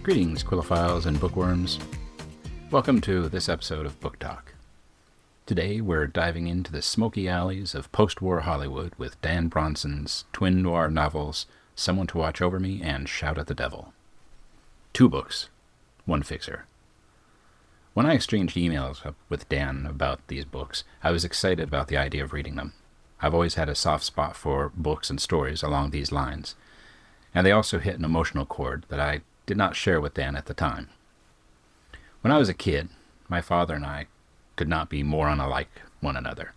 Greetings, quillophiles and bookworms. Welcome to this episode of BookTalk. Today we're diving into the smoky alleys of post-war Hollywood with Dan Bronson's twin noir novels, Someone to Watch Over Me and Shout at the Devil. 2 books, 1 fixer. When I exchanged emails with Dan about these books, I was excited about the idea of reading them. I've always had a soft spot for books and stories along these lines, and they also hit an emotional chord that I did not share with Dan at the time. When I was a kid, my father and I could not be more unlike one another.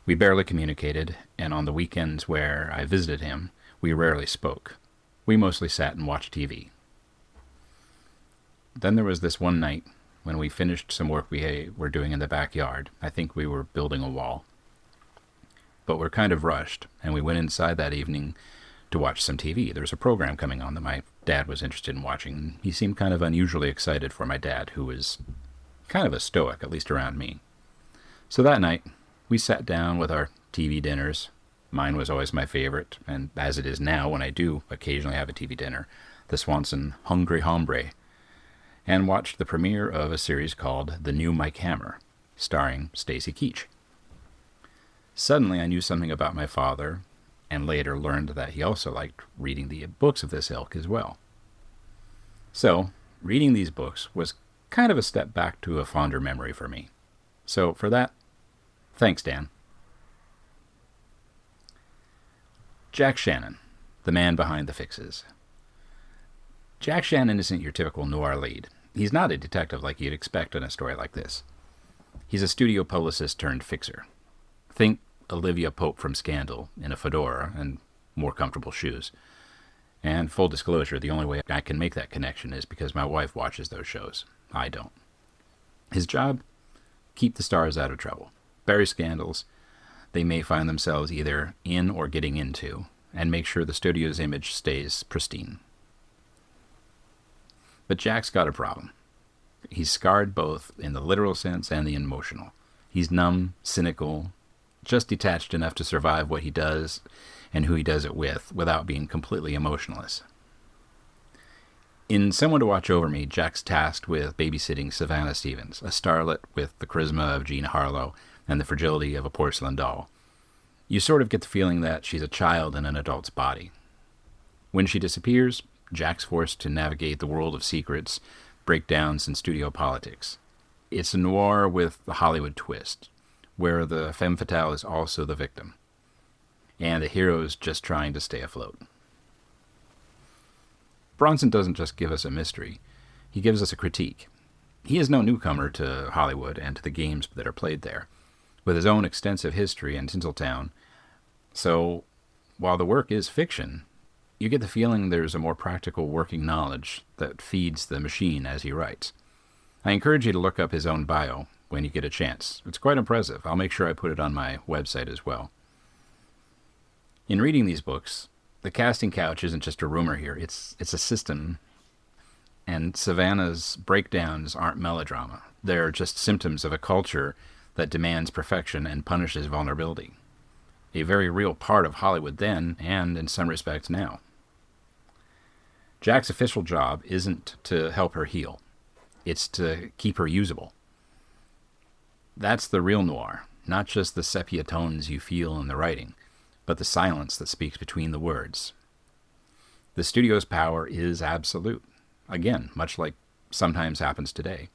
We barely communicated, and on the weekends where I visited him, we rarely spoke. We mostly sat and watched TV. Then there was this one night when we finished some work we were doing in the backyard. I think we were building a wall. But we're kind of rushed, and we went inside that evening to watch some TV. There was a program coming on that my dad was interested in watching. He seemed kind of unusually excited for my dad, who was kind of a stoic, at least around me. So that night, we sat down with our TV dinners. Mine was always my favorite, and as it is now when I do occasionally have a TV dinner, the Swanson Hungry Hombre, and watched the premiere of a series called The New Mike Hammer, starring Stacy Keach. Suddenly I knew something about my father, and later learned that he also liked reading the books of this ilk as well. So, reading these books was kind of a step back to a fonder memory for me. So for that, thanks, Dan. Jack Shannon, the man behind the fixes. Jack Shannon isn't your typical noir lead. He's not a detective like you'd expect in a story like this. He's a studio publicist turned fixer. Think Olivia Pope from Scandal in a fedora and more comfortable shoes. And full disclosure, the only way I can make that connection is because my wife watches those shows. I don't. His job? Keep the stars out of trouble. Bury scandals they may find themselves either in or getting into, and make sure the studio's image stays pristine. But Jack's got a problem. He's scarred both in the literal sense and the emotional. He's numb, cynical, just detached enough to survive what he does and who he does it with without being completely emotionless. In Someone to Watch Over Me, Jack's tasked with babysitting Savannah Stevens, a starlet with the charisma of Jean Harlow and the fragility of a porcelain doll. You sort of get the feeling that she's a child in an adult's body. When she disappears, Jack's forced to navigate the world of secrets, breakdowns, and studio politics. It's a noir with a Hollywood twist, where the femme fatale is also the victim, and the hero's just trying to stay afloat. Bronson doesn't just give us a mystery, he gives us a critique. He is no newcomer to Hollywood and to the games that are played there, with his own extensive history in Tinseltown. So, while the work is fiction, you get the feeling there's a more practical working knowledge that feeds the machine as he writes. I encourage you to look up his own bio when you get a chance. It's quite impressive. I'll make sure I put it on my website as well. In reading these books, the casting couch isn't just a rumor here. It's a system. And Savannah's breakdowns aren't melodrama. They're just symptoms of a culture that demands perfection and punishes vulnerability. A very real part of Hollywood then, and in some respects now. Jack's official job isn't to help her heal. It's to keep her usable. That's the real noir, not just the sepia tones you feel in the writing, but the silence that speaks between the words. The studio's power is absolute, again, much like sometimes happens today.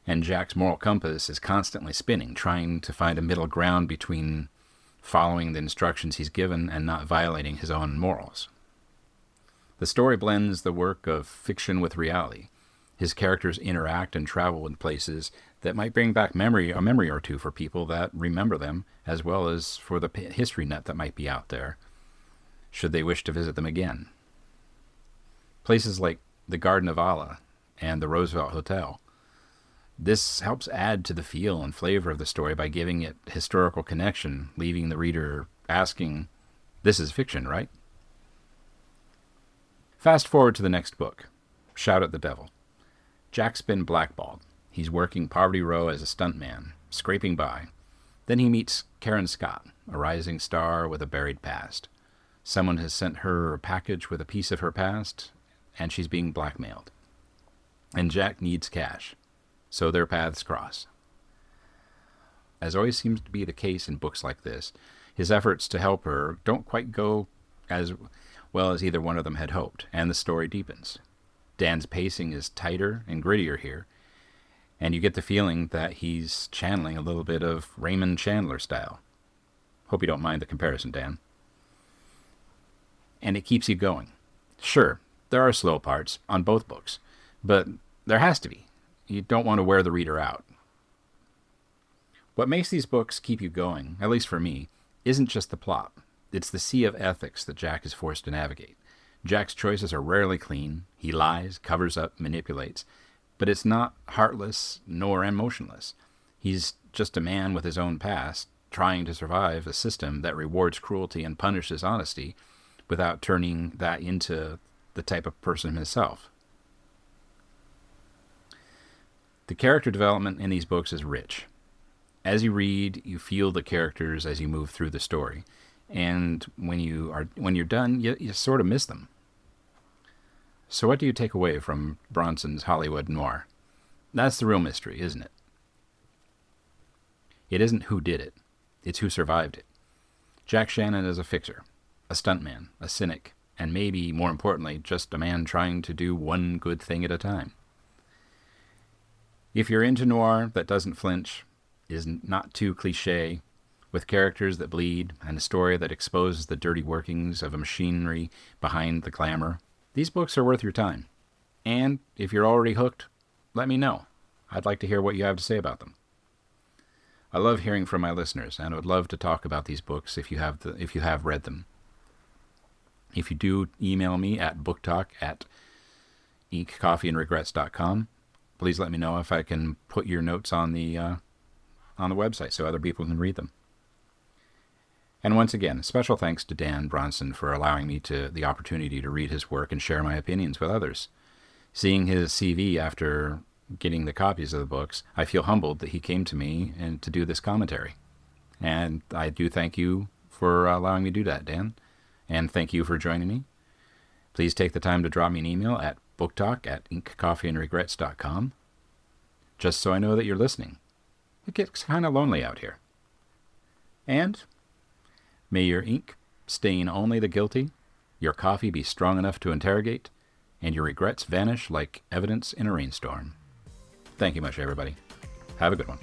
And Jack's moral compass is constantly spinning, trying to find a middle ground between following the instructions he's given and not violating his own morals. The story blends the work of fiction with reality. His characters interact and travel in places that might bring back a memory or two for people that remember them, as well as for the history net that might be out there, should they wish to visit them again. Places like the Garden of Allah and the Roosevelt Hotel. This helps add to the feel and flavor of the story by giving it historical connection, leaving the reader asking, this is fiction, right? Fast forward to the next book, Shout at the Devil. Jack's been blackballed. He's working Poverty Row as a stuntman, scraping by. Then he meets Karen Scott, a rising star with a buried past. Someone has sent her a package with a piece of her past, and she's being blackmailed. and Jack needs cash, so their paths cross. As always seems to be the case in books like this, his efforts to help her don't quite go as well as either one of them had hoped, and the story deepens. Dan's pacing is tighter and grittier here, and you get the feeling that he's channeling a little bit of Raymond Chandler style. Hope you don't mind the comparison, Dan. And it keeps you going. Sure, there are slow parts on both books, but there has to be. You don't want to wear the reader out. What makes these books keep you going, at least for me, isn't just the plot. It's the sea of ethics that Jack is forced to navigate. Jack's choices are rarely clean. He lies, covers up, manipulates. But it's not heartless nor emotionless. He's just a man with his own past, trying to survive a system that rewards cruelty and punishes honesty without turning that into the type of person himself. The character development in these books is rich. As you read, you feel the characters as you move through the story, and when you're done, you sort of miss them. So what do you take away from Bronson's Hollywood noir? That's the real mystery, isn't it? It isn't who did it, it's who survived it. Jack Shannon is a fixer, a stuntman, a cynic, and maybe, more importantly, just a man trying to do one good thing at a time. If you're into noir that doesn't flinch, is not too cliche, with characters that bleed, and a story that exposes the dirty workings of a machinery behind the glamour, these books are worth your time. And if you're already hooked, let me know. I'd like to hear what you have to say about them. I love hearing from my listeners, and I would love to talk about these books if you have read them. If you do, email me at booktalk@inkcoffeeandregrets.com. Please let me know if I can put your notes on the website so other people can read them. And once again, special thanks to Dan Bronson for allowing me the opportunity to read his work and share my opinions with others. Seeing his CV after getting the copies of the books, I feel humbled that he came to me and to do this commentary. And I do thank you for allowing me to do that, Dan. And thank you for joining me. Please take the time to drop me an email at booktalk@inkcoffeeandregrets.com, just so I know that you're listening. It gets kind of lonely out here. And may your ink stain only the guilty, your coffee be strong enough to interrogate, and your regrets vanish like evidence in a rainstorm. Thank you much, everybody. Have a good one.